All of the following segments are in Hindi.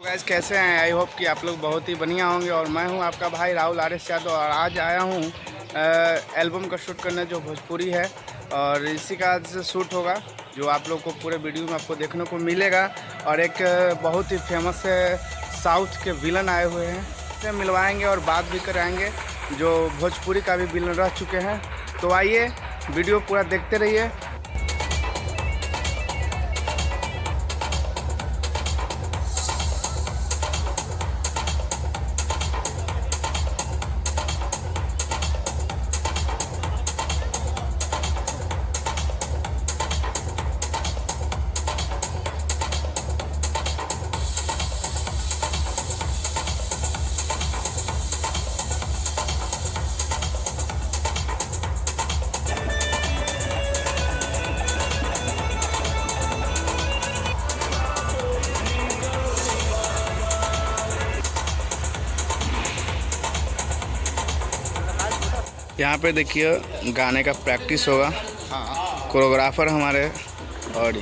गाइस कैसे हैं? आई होप कि आप लोग बहुत ही बढ़िया होंगे। और मैं हूं आपका भाई राहुल आर.एस. यादव और आज आया हूं एल्बम का शूट करने जो भोजपुरी है। और इसी का आज शूट होगा जो आप लोग को पूरे वीडियो में आपको देखने को मिलेगा। और एक बहुत ही फेमस साउथ के विलन आए हुए हैं, से मिलवाएंगे और बात भी कराएंगे जो भोजपुरी का भी विलन रह चुके हैं। तो आइए वीडियो पूरा देखते रहिए। यहाँ पे देखिए गाने का प्रैक्टिस होगा। कोरियोग्राफर हमारे, और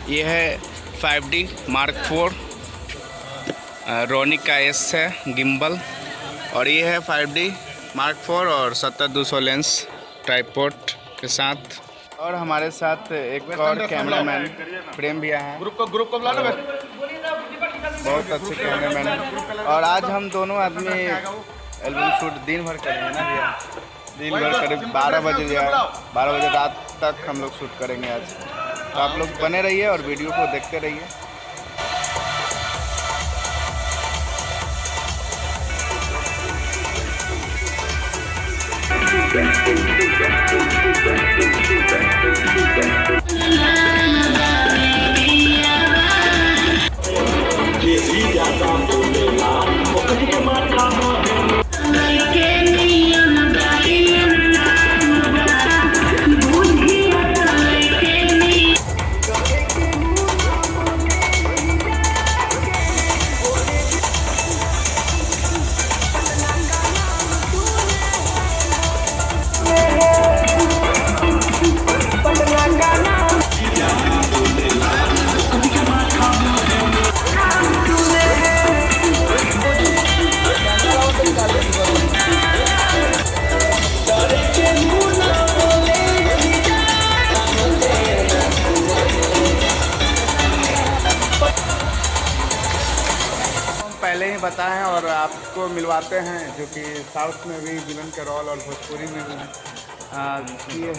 ये है 5D Mark IV रोनिक का एस है गिम्बल, और ये है 5D Mark IV और 70-200 लेंस ट्राइपॉड के साथ। और हमारे साथ एक और कैमरामैन प्रेम भैया हैं, ग्रुप को बुलाना बहुत अच्छे कैमरामैन हैं। और आज हम दोनों आदमी एल्बम शूट दिन भर करेंगे ना भैया, दिन भर करीब 12 बजे रात तक हम लोग शूट करेंगे आज। तो आप लोग बने रहिए और वीडियो को देखते रहिए। पहले ही बताएं और आपको मिलवाते हैं जो कि साउथ में भी विलन के रोल और भोजपुरी में भी किए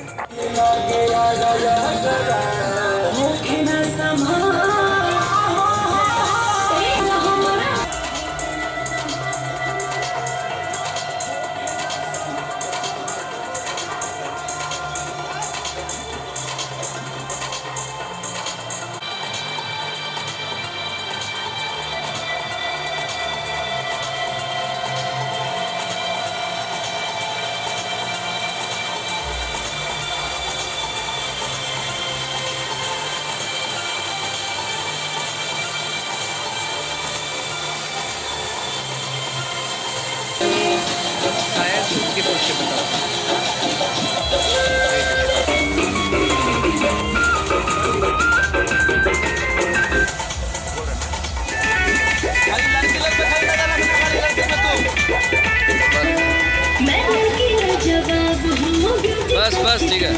बस ठीक है।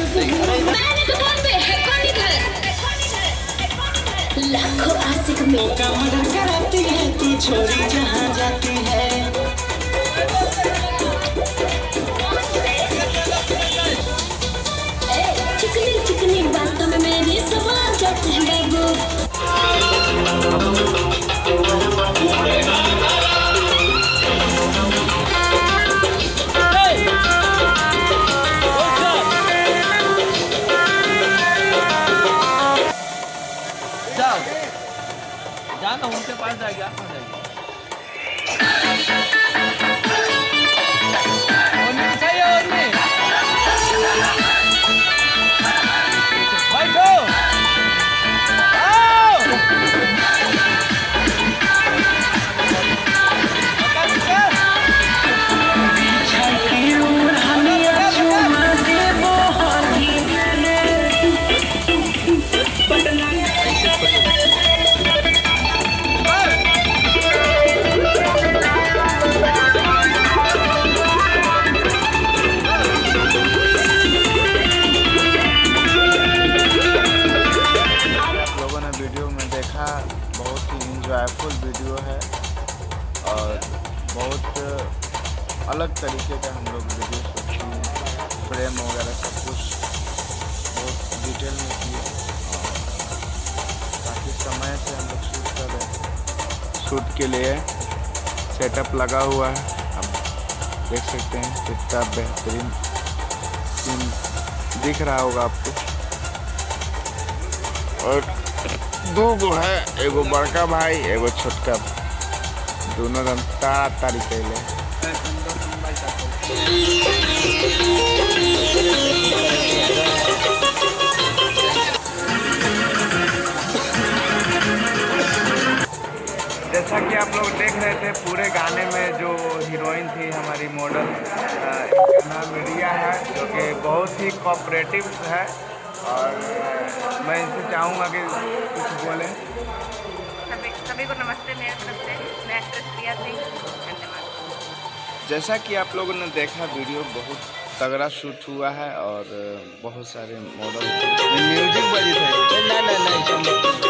लाखों आशिक में का मदद कराती है तू छोरी जहाँ जाती है। चिकनी चिकनी बातों में मेरी सवाल जाते हैं बाबू। जाना उनके पास जाएगी, आप कहाँ जाएगी? वीडियो है और बहुत अलग तरीके का हम लोग वीडियो शूट किए, फ्रेम वगैरह सब कुछ बहुत डिटेल में किए और काफ़ी समय से हम लोग शूट कर रहे हैं। शूट के लिए सेटअप लगा हुआ है, आप देख सकते हैं कितना बेहतरीन सीन दिख रहा होगा आपको। और दो गो है, एगो बड़का भाई एगो छोटका, दोनों रन तारी कैले। जैसा कि आप लोग देख रहे थे पूरे गाने में जो हीरोइन थी हमारी मॉडल, इनका नाम रिया है, जो कि बहुत ही कोऑपरेटिव है और मैं इनसे चाहूँगा कि कुछ बोलें। सभी को नमस्ते मेरे तरफ से। मैं एक्ट्रेस प्रिया सिंह, धन्यवाद। जैसा कि आप लोगों ने देखा वीडियो बहुत तगड़ा शूट हुआ है और बहुत सारे मॉडल म्यूजिक बजी थे।